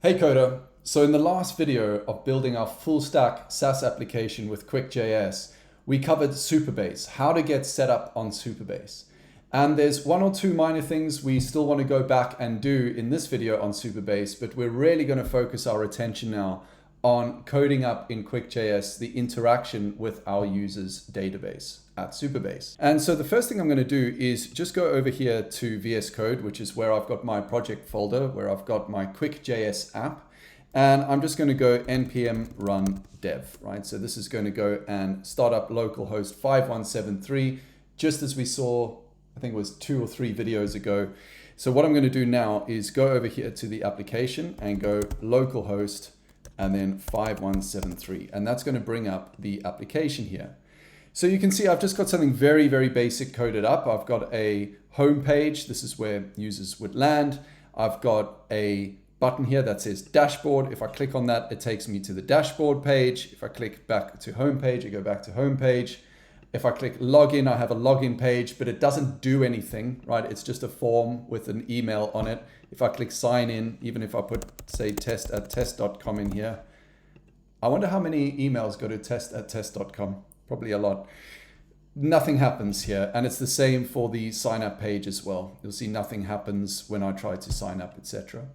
Hey Coder, so in the last video of building our full stack SaaS application with Qwik JS, we covered Supabase, how to get set up on Supabase. And there's one or two minor things we still want to go back and do in this video on Supabase, but we're really going to focus our attention now on coding up in Qwik JS the interaction with our users' database at Supabase. And so the first thing I'm going to do is just go over here to VS Code, which is where I've got my project folder, where I've got my Qwik JS app. And I'm just going to go npm run dev, right? So this is going to go and start up localhost 5173, just as we saw, I think it was 2 or 3 videos ago. So what I'm going to do now is go over here to the application and go localhost and then 5173. And that's going to bring up the application here. So you can see I've just got something very, very basic coded up. I've got a home page. This is where users would land. I've got a button here that says dashboard. If I click on that, it takes me to the dashboard page. If I click back to home page, I go back to home page. If I click login, I have a login page, but it doesn't do anything, right? It's just a form with an email on it. If I click sign in, even if I put, say, test@test.com in here, I wonder how many emails go to test@test.com. Probably a lot. Nothing happens here. And it's the same for the sign up page as well. You'll see nothing happens when I try to sign up, etc.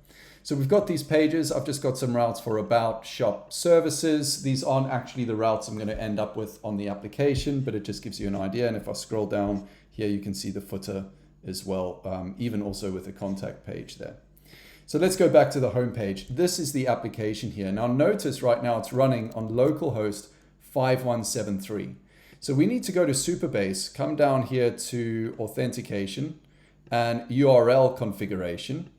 So we've got these pages. I've just got some routes for about, shop, services. These aren't actually the routes I'm going to end up with on the application, but it just gives you an idea. And if I scroll down here, you can see the footer as well, even also with the contact page there. So let's go back to the home page. This is the application here. Now notice right now it's running on localhost 5173. So we need to go to Supabase, come down here to authentication and URL configuration,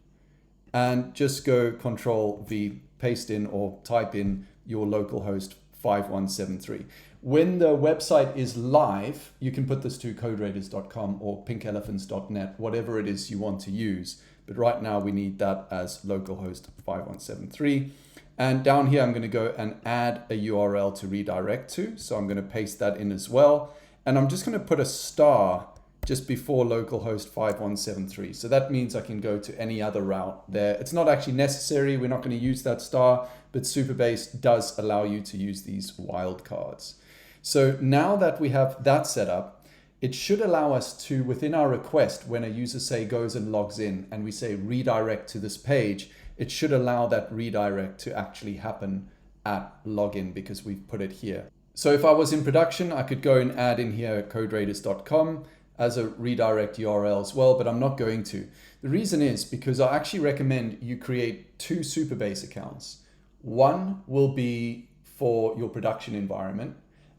and just go Control V, paste in or type in your localhost 5173. When the website is live, you can put this to coderaiders.com or pinkelephants.net, whatever it is you want to use. But right now we need that as localhost 5173. And down here, I'm going to go and add a URL to redirect to. So I'm going to paste that in as well. And I'm just going to put a star just before localhost 5173. So that means I can go to any other route there. It's not actually necessary. We're not going to use that star, but Supabase does allow you to use these wildcards. So now that we have that set up, it should allow us to, within our request, when a user, say, goes and logs in and we say redirect to this page, it should allow that redirect to actually happen at login because we've put it here. So if I was in production, I could go and add in here coderaiders.com as a redirect URL as well, but I'm not going to. The reason is because I actually recommend you create 2 Supabase accounts. One will be for your production environment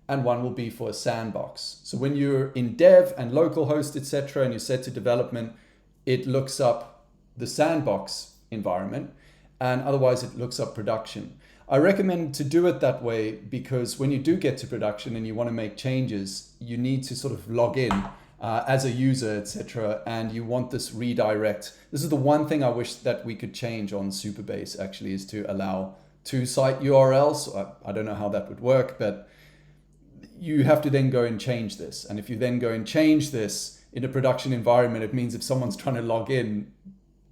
and one will be for a sandbox. So when you're in dev and localhost, etc., and you're set to development, it looks up the sandbox environment, and otherwise it looks up production. I recommend to do it that way because when you do get to production and you want to make changes, you need to sort of log in as a user, etc., and you want this redirect. This is the one thing I wish that we could change on Supabase actually, is to allow 2 site URLs. I don't know how that would work, but you have to then go and change this. And if you then go and change this in a production environment, it means if someone's trying to log in,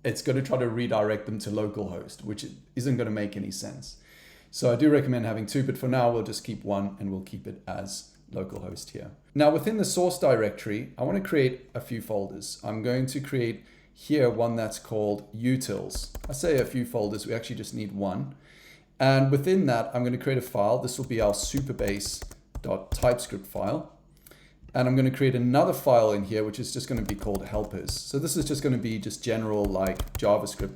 it's going to try to redirect them to localhost, which isn't going to make any sense. So I do recommend having 2, but for now we'll just keep 1 and we'll keep it as localhost here. Now within the source directory, I want to create a few folders. I'm going to create here one that's called utils. I say a few folders, we actually just need 1. And within that, I'm going to create a file. This will be our supabase.typescript file. And I'm going to create another file in here, which is just going to be called helpers. So this is just going to be just general like JavaScript,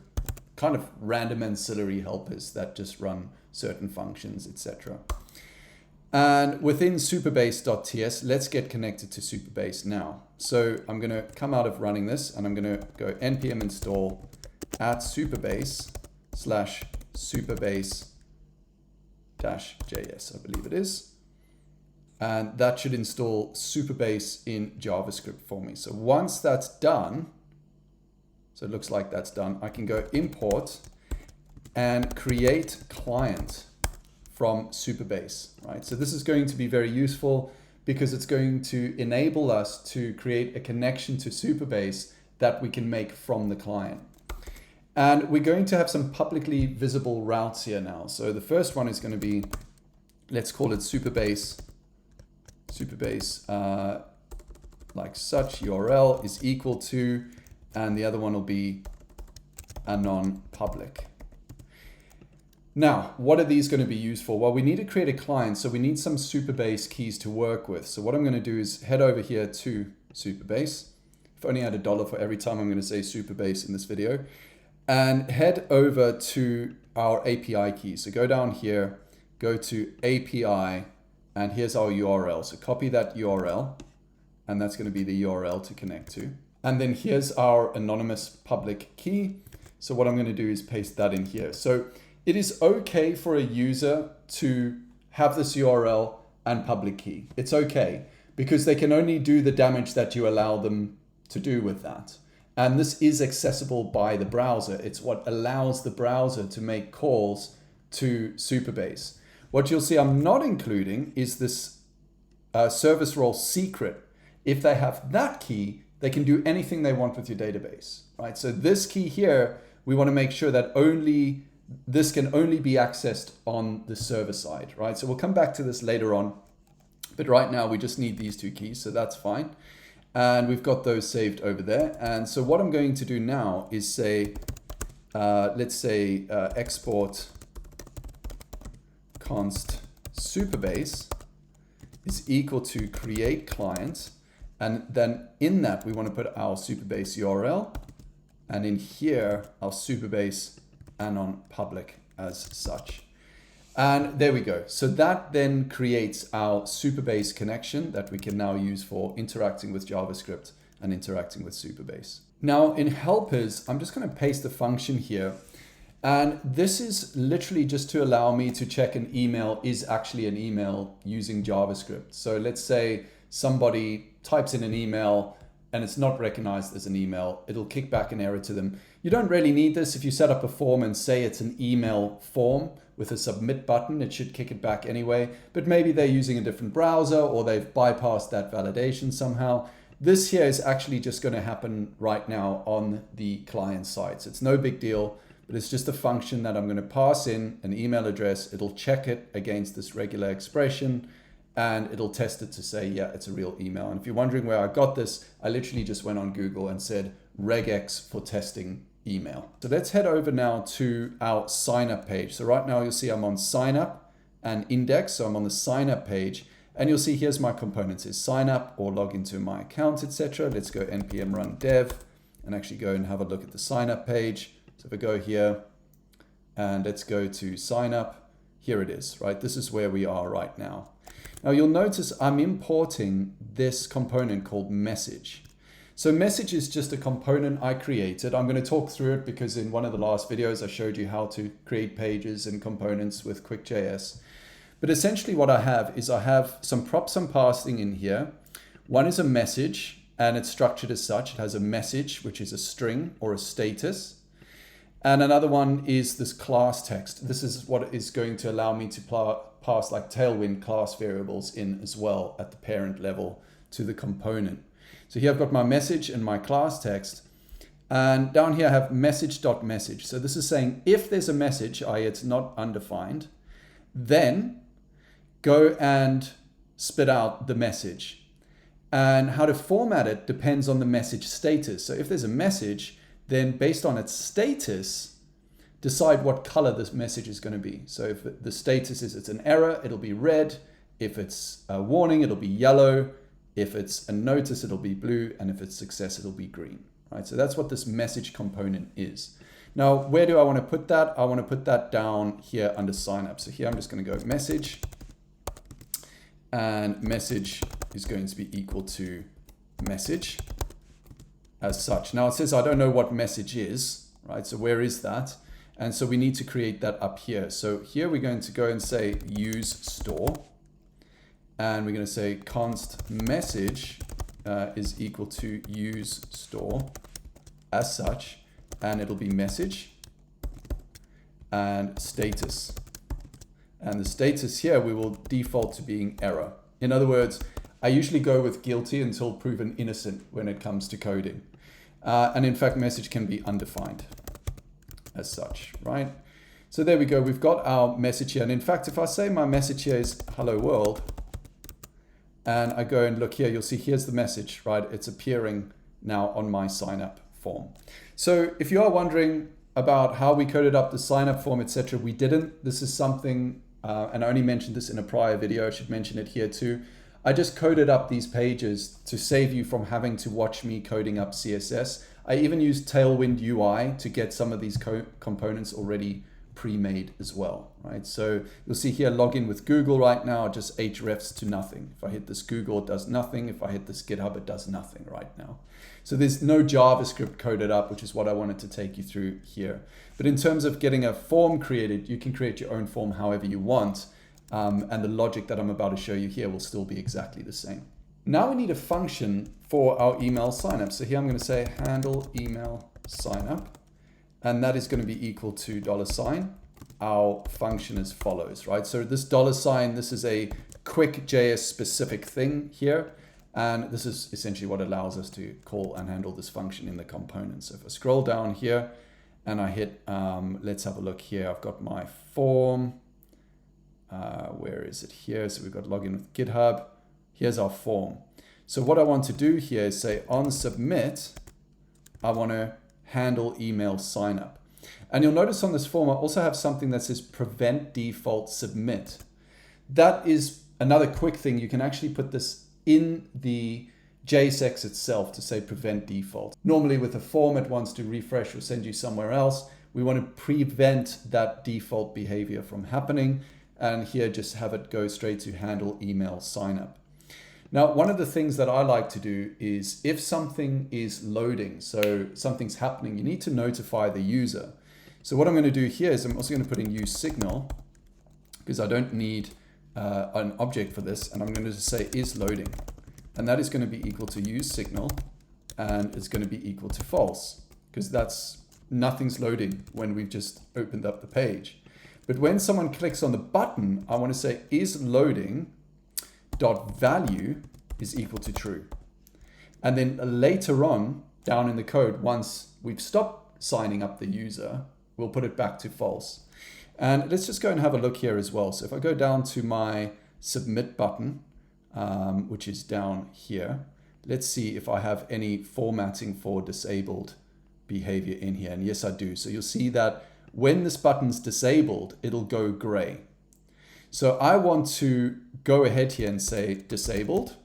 kind of random ancillary helpers that just run certain functions, etc. And within supabase.ts, let's get connected to Supabase now. So I'm going to come out of running this and I'm going to go npm install @supabase/supabase-js, I believe it is. And that should install Supabase in JavaScript for me. So once that's done, so it looks like that's done, I can go import and create client from Supabase, right? So this is going to be very useful because it's going to enable us to create a connection to Supabase that we can make from the client. And we're going to have some publicly visible routes here now. So the first one is going to be, let's call it Supabase like such URL is equal to, and the other one will be anon public. Now, what are these going to be used for? Well, we need to create a client, so we need some Supabase keys to work with. So what I'm going to do is head over here to Supabase. If only I had $1 for every time I'm going to say Supabase in this video. And head over to our API key. So go down here, go to API, and here's our URL. So copy that URL, and that's going to be the URL to connect to. And then here's our anonymous public key. So what I'm going to do is paste that in here. So it is okay for a user to have this URL and public key. It's okay because they can only do the damage that you allow them to do with that. And this is accessible by the browser. It's what allows the browser to make calls to Supabase. What you'll see I'm not including is this service role secret. If they have that key, they can do anything they want with your database, right? So this key here, we want to make sure that this can only be accessed on the server side, right? So we'll come back to this later on, but right now we just need these two keys, so that's fine. And we've got those saved over there. And so what I'm going to do now is say, let's say export const Supabase is equal to create client. And then in that, we want to put our Supabase URL. And in here, our Supabase anon public as such. And there we go. So that then creates our Supabase connection that we can now use for interacting with JavaScript and interacting with Supabase. Now in helpers, I'm just going to paste the function here. And this is literally just to allow me to check an email is actually an email using JavaScript. So let's say somebody types in an email and it's not recognized as an email, it'll kick back an error to them. You don't really need this. If you set up a form and say it's an email form with a submit button, it should kick it back anyway, but maybe they're using a different browser or they've bypassed that validation somehow. This here is actually just going to happen right now on the client side. So it's no big deal, but it's just a function that I'm going to pass in an email address. It'll check it against this regular expression and it'll test it to say, yeah, it's a real email. And if you're wondering where I got this, I literally just went on Google and said regex for testing email. So let's head over now to our sign up page. So right now you'll see I'm on sign up and index. So I'm on the sign up page and you'll see here's my components is sign up or log into my account, etc. Let's go npm run dev and actually go and have a look at the sign up page. So if I go here and let's go to sign up, here it is, right? This is where we are right now. Now you'll notice I'm importing this component called message. So message is just a component I created. I'm going to talk through it because in one of the last videos I showed you how to create pages and components with Qwik JS. But essentially what I have is I have some props I'm passing in here. One is a message and it's structured as such. It has a message, which is a string or a status. And another one is this class text. This is what is going to allow me to pass like Tailwind class variables in as well at the parent level to the component. So here I've got my message and my class text. And down here I have message.message. So this is saying if there's a message, i.e. it's not undefined, then go and spit out the message. And how to format it depends on the message status. So if there's a message, then based on its status, decide what color this message is going to be. So if the status is it's an error, it'll be red. If it's a warning, it'll be yellow. If it's a notice, it'll be blue. And if it's success, it'll be green. Right? So that's what this message component is. Now, where do I want to put that? I want to put that down here under sign up. So here I'm just going to go message. And message is going to be equal to message as such. Now it says I don't know what message is, right? So where is that? And so we need to create that up here. So here we're going to go and say use store. And we're going to say const message is equal to use store as such. And it'll be message and status. And the status here, we will default to being error. In other words, I usually go with guilty until proven innocent when it comes to coding. And in fact, message can be undefined. as such, right? So there we go. We've got our message here. And in fact, if I say my message here is hello world, and I go and look here, you'll see here's the message, right? It's appearing now on my sign up form. So if you are wondering about how we coded up the sign up form, etc., we didn't. This is something, and I only mentioned this in a prior video. I should mention it here too. I just coded up these pages to save you from having to watch me coding up CSS. I even used Tailwind UI to get some of these components already pre-made as well, right? So you'll see here, login with Google right now, just hrefs to nothing. If I hit this Google, it does nothing. If I hit this GitHub, it does nothing right now. So there's no JavaScript coded up, which is what I wanted to take you through here. But in terms of getting a form created, you can create your own form however you want. And the logic that I'm about to show you here will still be exactly the same. Now we need a function for our email signup. So here I'm going to say handle email signup. And that is going to be equal to $. Our function as follows, right? So this $, this is a Qwik JS specific thing here. And this is essentially what allows us to call and handle this function in the component. So if I scroll down here and I hit, let's have a look here. I've got my form. Where is it here? So we've got login with GitHub. Here's our form. So what I want to do here is say on submit, I want to handle email signup. And you'll notice on this form, I also have something that says prevent default submit. That is another quick thing. You can actually put this in the JSX itself to say prevent default. Normally with a form, it wants to refresh or send you somewhere else. We want to prevent that default behavior from happening. And here, just have it go straight to handle email signup. Now, one of the things that I like to do is if something is loading, so something's happening, you need to notify the user. So what I'm going to do here is I'm also going to put in use signal because I don't need an object for this. And I'm going to just say is loading. And that is going to be equal to use signal. And it's going to be equal to false because nothing's loading when we've just opened up the page. But when someone clicks on the button, I want to say is loading dot value is equal to true. And then later on down in the code, once we've stopped signing up the user, we'll put it back to false. And let's just go and have a look here as well. So if I go down to my submit button, which is down here, let's see if I have any formatting for disabled behavior in here. And yes, I do. So you'll see that when this button's disabled, it'll go gray. So I want to go ahead here and say disabled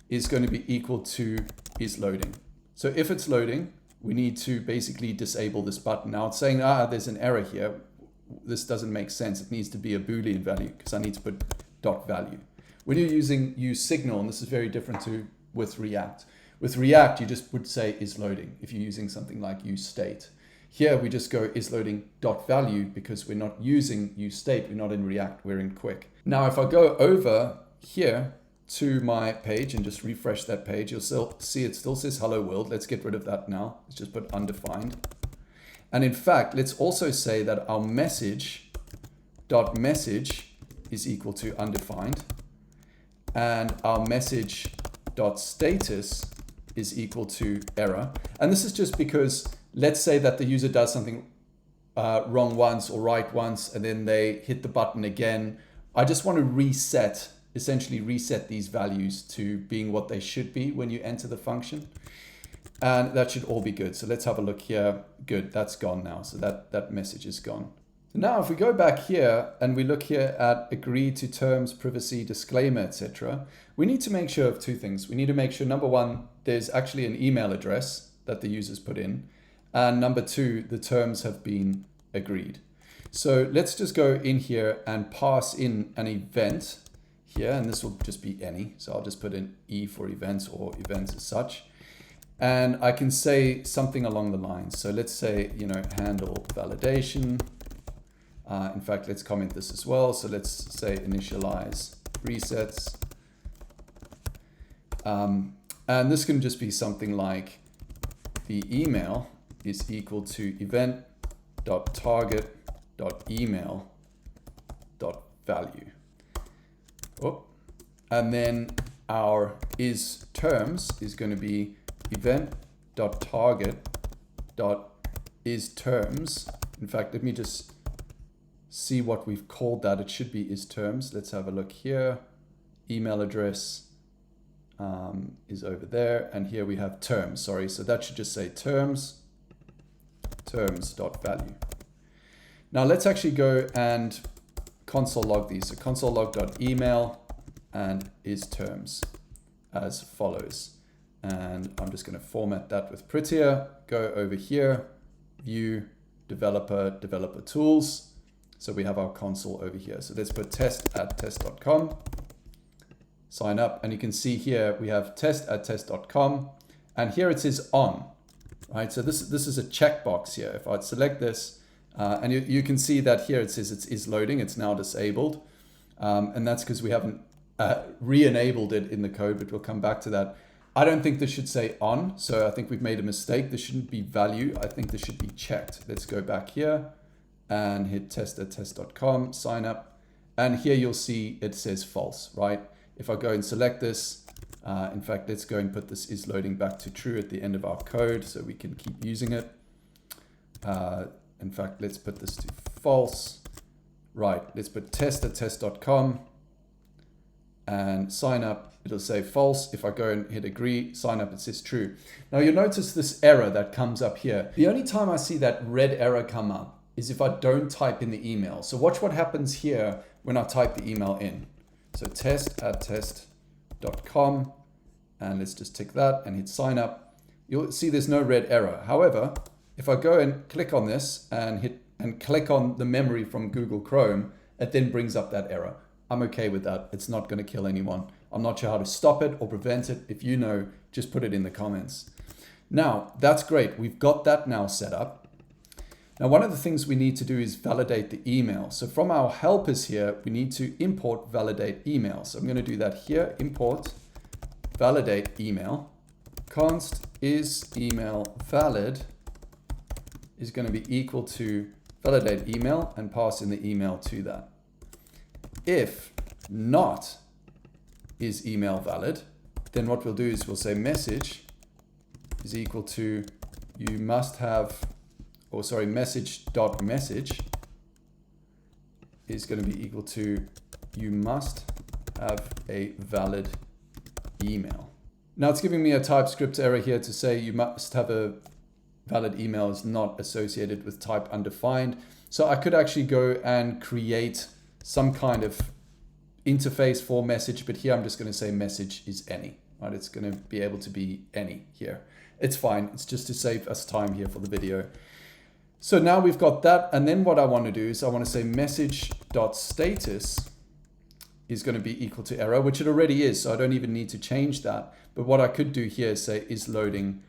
is going to be equal to is loading. So if it's loading, we need to basically disable this button. Now it's saying, there's an error here. This doesn't make sense. It needs to be a Boolean value because I need to put dot value. When you're using use signal, and this is very different with React. With React, you just would say is loading if you're using something like use state. Here we just go is loading dot value because we're not using use state. We're not in React, we're in Qwik. Now, if I go over here to my page and just refresh that page, you'll still see it still says hello world. Let's get rid of that now. Let's just put undefined. And in fact, let's also say that our message dot message is equal to undefined. And our message dot status is equal to error. And this is just because let's say that the user does something wrong once or right once, and then they hit the button again. I just want to essentially reset these values to being what they should be when you enter the function. And that should all be good. So let's have a look here. Good, that's gone now. So that message is gone. Now, if we go back here and we look here at agree to terms, privacy, disclaimer, etc., we need to make sure of two things. We need to make sure, number one, there's actually an email address that the users put in. And number two, the terms have been agreed. So let's just go in here and pass in an event here, and this will just be any. So I'll just put in E for events or events as such. And I can say something along the lines. So let's say, handle validation. In fact, let's comment this as well. So let's say initialize resets. And this can just be something like the email is equal to event.target.email.value. Oh, and then our is terms is going to be event.target.email is terms. In fact, let me just see what we've called that. It should be is terms. Let's have a look here. Email address is over there, and here we have terms. Sorry, so that should just say terms.value. Now let's actually go and console log these. So console log.email and is terms as follows. And I'm just going to format that with prettier. Go over here, view, developer tools. So we have our console over here. So let's put test@test.com. Sign up, and you can see here we have test@test.com, and here it says on, right? So this is a checkbox here. If I'd select this, and you can see that here it says it is loading. It's now disabled, and that's because we haven't re-enabled it in the code, but we'll come back to that. I don't think this should say on, so I think we've made a mistake. This shouldn't be value. I think this should be checked. Let's go back here and hit test@test.com, sign up, and here you'll see it says false, right? If I go and select this, in fact, let's go and put this is loading back to true at the end of our code so we can keep using it. In fact, let's put this to false. Right, let's put test@test.com and sign up. It'll say false. If I go and hit agree, sign up, it says true. Now you'll notice this error that comes up here. The only time I see that red error come up is if I don't type in the email. So watch what happens here when I type the email in. So test@test.com, and let's just tick that and hit sign up. You'll see there's no red error. However, if I go and click on this and click on the memory from Google Chrome, it then brings up that error. I'm okay with that. It's not going to kill anyone. I'm not sure how to stop it or prevent it. If you know, just put it in the comments. Now, that's great. We've got that now set up. Now, one of the things we need to do is validate the email. So from our helpers here, we need to import validate email. So I'm going to do that here, import validate email. Const is email valid is going to be equal to validate email and pass in the email to that. If not is email valid, then what we'll do is we'll say message is equal to you must have, or sorry, message.message is going to be equal to you must have a valid email. Now it's giving me a TypeScript error here to say you must have a valid email is not associated with type undefined. So I could actually go and create some kind of interface for message, but here I'm just going to say message is any, right? It's going to be able to be any here. It's fine. It's just to save us time here for the video. So now we've got that. And then what I want to do is I want to say message.status is going to be equal to error, which it already is. So I don't even need to change that. But what I could do here is say is loading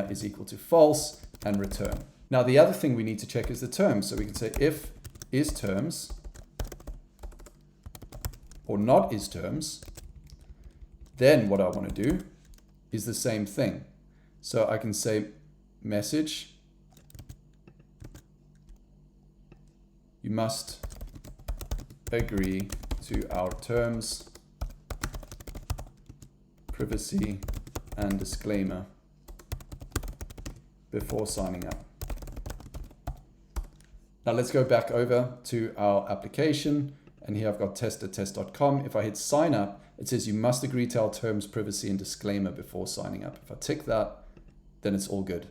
is equal to false and return. Now the other thing we need to check is the terms. So we can say if is terms or not is terms, then what I want to do is the same thing. So I can say message, you must agree to our terms, privacy, and disclaimer before signing up. Now let's go back over to our application, and here I've got test@test.com. If I hit sign up, it says you must agree to our terms, privacy, and disclaimer before signing up. If I tick that, then it's all good.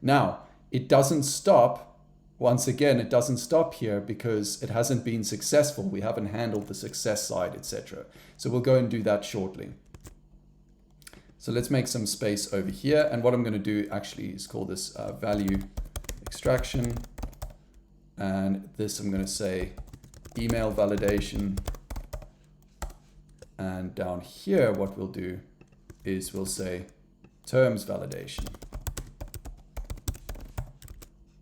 Now, it doesn't stop. Once again, it doesn't stop here because it hasn't been successful. We haven't handled the success side, etc. So we'll go and do that shortly. So let's make some space over here. And what I'm going to do actually is call this value extraction. And this I'm going to say email validation. And down here, what we'll do is we'll say terms validation.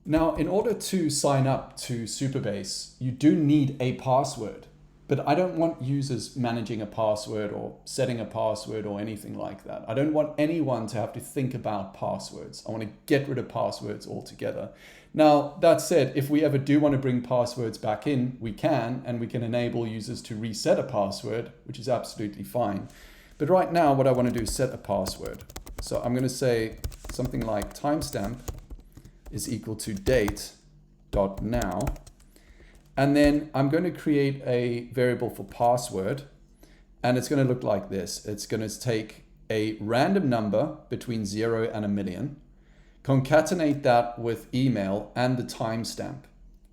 Now, in order to sign up to Supabase, you do need a password, but I don't want users managing a password or setting a password or anything like that. I don't want anyone to have to think about passwords. I want to get rid of passwords altogether. Now, that said, if we ever do want to bring passwords back in, we can, and we can enable users to reset a password, which is absolutely fine. But right now, what I want to do is set a password. So I'm going to say something like timestamp is equal to date.now. And then I'm going to create a variable for password, and it's going to look like this. It's going to take a random number between 0 and 1,000,000, concatenate that with email and the timestamp,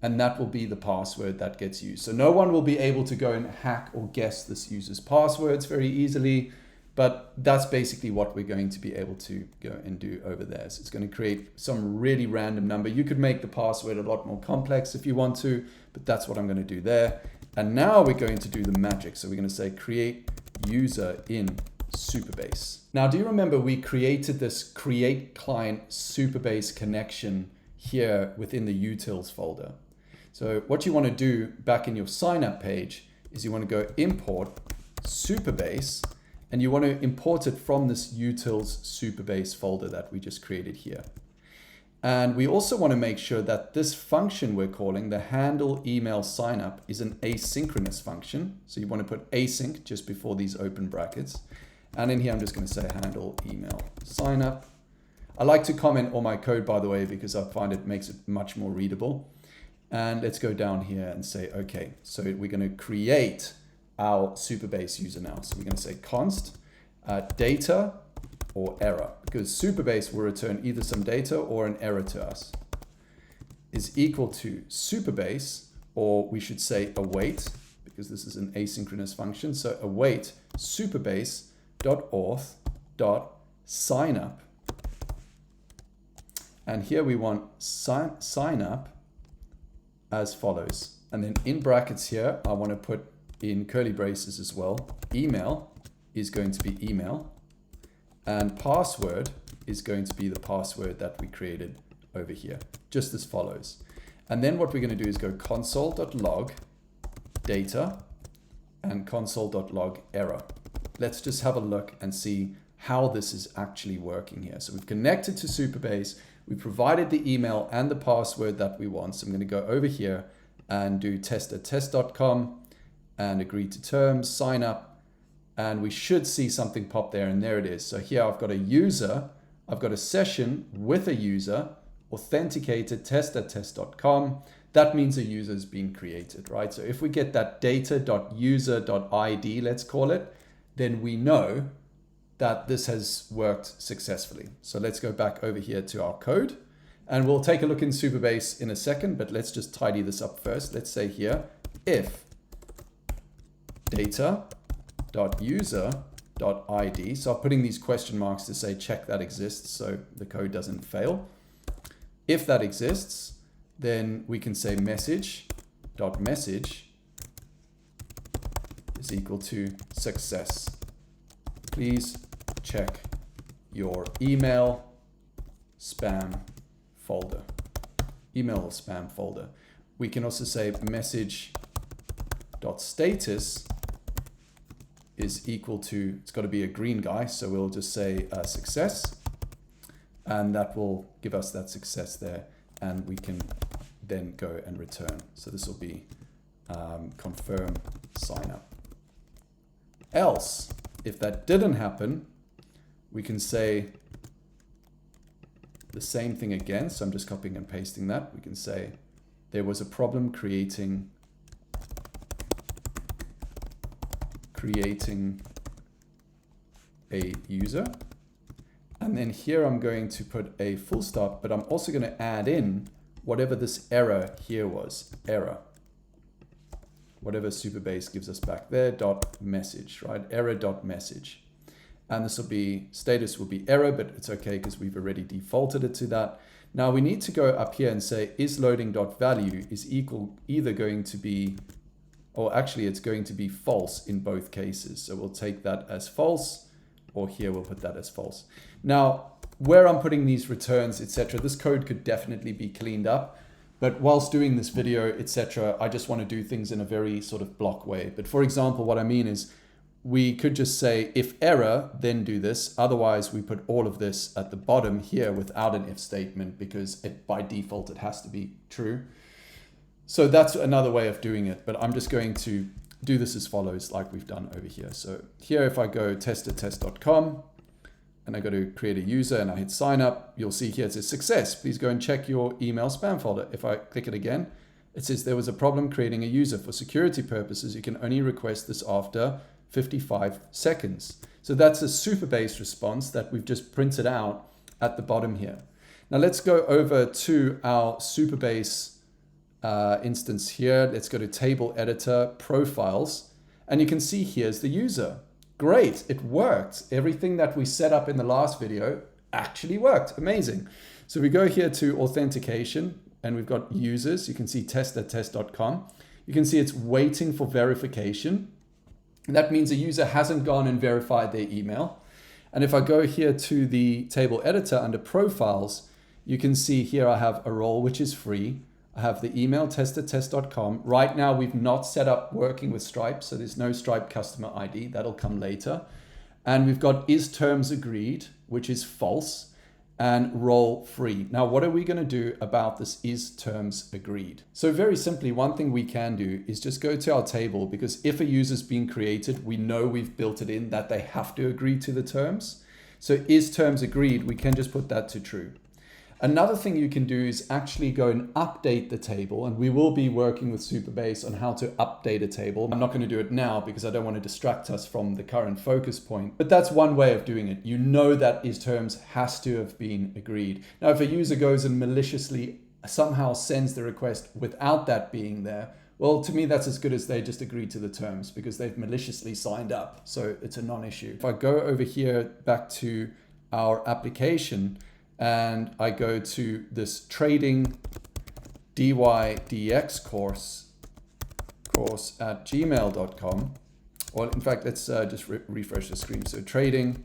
and that will be the password that gets used. So no one will be able to go and hack or guess this user's passwords very easily, but that's basically what we're going to be able to go and do over there. So it's going to create some really random number. You could make the password a lot more complex if you want to, but that's what I'm going to do there. And now we're going to do the magic. So we're going to say create user in Supabase. Now, do you remember we created this create client Supabase connection here within the utils folder? So what you want to do back in your sign up page is you want to go import Supabase, and you want to import it from this utils Supabase folder that we just created here. And we also want to make sure that this function we're calling, the handle email signup, is an asynchronous function. So you want to put async just before these open brackets. And in here, I'm just going to say handle email signup. I like to comment all my code, by the way, because I find it makes it much more readable. And let's go down here and say, okay, so we're going to create our Supabase user now. So we're going to say const data or error, because Supabase will return either some data or an error to us, is equal to Supabase, or we should say await, because this is an asynchronous function. So await supabase.auth.signup. And here we want sign up as follows. And then in brackets here, I want to put in curly braces as well. Email is going to be email, and password is going to be the password that we created over here, just as follows. And then what we're going to do is go console.log data and console.log error. Let's just have a look and see how this is actually working here. So we've connected to Supabase, we provided the email and the password that we want. So I'm going to go over here and do test@test.com and agree to terms, sign up, and we should see something pop there, and there it is. So here I've got a user, I've got a session with a user, authenticated test@test.com. That means a user is being created, right? So if we get that data.user.id, let's call it, then we know that this has worked successfully. So let's go back over here to our code, and we'll take a look in Supabase in a second, but let's just tidy this up first. Let's say here, if data.user.id. So I'm putting these question marks to say check that exists so the code doesn't fail. If that exists, then we can say message.message is equal to success. Please check your email spam folder. Email or spam folder. We can also say message.status is equal to, it's got to be a green guy, so we'll just say success, and that will give us that success there, and we can then go and return. So this will be confirm sign up. Else, if that didn't happen, we can say the same thing again. So I'm just copying and pasting that. We can say there was a problem creating a user. And then here I'm going to put a full stop, but I'm also going to add in whatever this error here was, error. Whatever Supabase gives us back there, dot message, right? Error dot message. And this will be, status will be error, but it's okay because we've already defaulted it to that. Now we need to go up here and say is loading dot value is equal either going to be, or actually it's going to be false in both cases. So we'll take that as false, or here we'll put that as false. Now, where I'm putting these returns, etc., this code could definitely be cleaned up. But whilst doing this video, etc., I just want to do things in a very sort of block way. But for example, what I mean is we could just say if error, then do this. Otherwise, we put all of this at the bottom here without an if statement because by default, it has to be true. So that's another way of doing it. But I'm just going to do this as follows, like we've done over here. So here, if I go test@test.com, and I go to create a user and I hit sign up, you'll see here it says success. Please go and check your email spam folder. If I click it again, it says there was a problem creating a user. For security purposes, you can only request this after 55 seconds. So that's a Supabase response that we've just printed out at the bottom here. Now let's go over to our Supabase instance here. Let's go to table editor, profiles, and you can see here's the user. Great, it worked. Everything that we set up in the last video actually worked. Amazing. So we go here to authentication and we've got users. You can see test.test.com. You can see it's waiting for verification. And that means a user hasn't gone and verified their email. And if I go here to the table editor under profiles, you can see here I have a role which is free. I have the email test.test.com. Right now we've not set up working with Stripe, so there's no Stripe customer ID. That'll come later. And we've got is terms agreed, which is false, and role free. Now, what are we going to do about this is terms agreed? So very simply, one thing we can do is just go to our table, because if a user's been created, we know we've built it in that they have to agree to the terms. So is terms agreed, we can just put that to true. Another thing you can do is actually go and update the table, and we will be working with Supabase on how to update a table. I'm not going to do it now because I don't want to distract us from the current focus point, but that's one way of doing it. You know that is terms has to have been agreed. Now, if a user goes and maliciously somehow sends the request without that being there, well, to me, that's as good as they just agreed to the terms because they've maliciously signed up. So it's a non-issue. If I go over here back to our application, and I go to this trading dydx course at gmail.com. Well, in fact, let's just refresh the screen. So trading,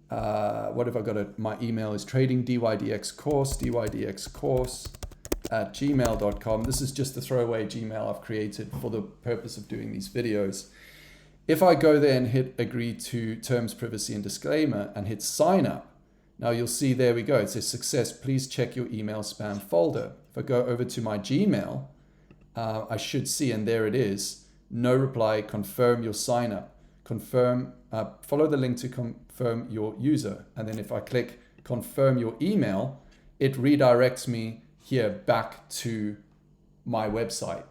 what have I got? My email is trading dydx course at gmail.com. This is just the throwaway Gmail I've created for the purpose of doing these videos. If I go there and hit agree to terms, privacy, and disclaimer and hit sign up, now you'll see there we go. It says success. Please check your email spam folder. If I go over to my Gmail, I should see, and there it is. No reply. Confirm your sign up. Confirm. Follow the link to confirm your user. And then if I click confirm your email, it redirects me here back to my website.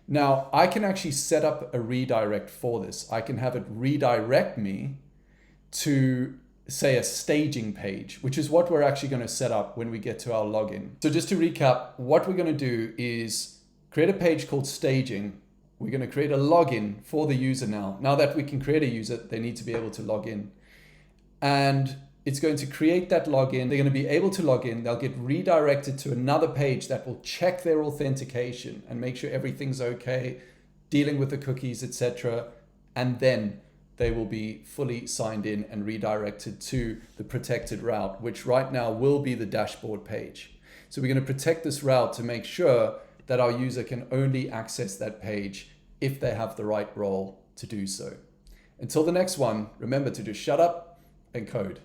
Now I can actually set up a redirect for this. I can have it redirect me to, say, a staging page, which is what we're actually going to set up when we get to our login. So just to recap, what we're going to do is create a page called staging. We're going to create a login for the user now. Now that we can create a user, they need to be able to log in. And it's going to create that login. They're going to be able to log in. They'll get redirected to another page that will check their authentication and make sure everything's okay, dealing with the cookies, etc. And then they will be fully signed in and redirected to the protected route, which right now will be the dashboard page. So we're going to protect this route to make sure that our user can only access that page if they have the right role to do so. Until the next one, remember to just shut up and code.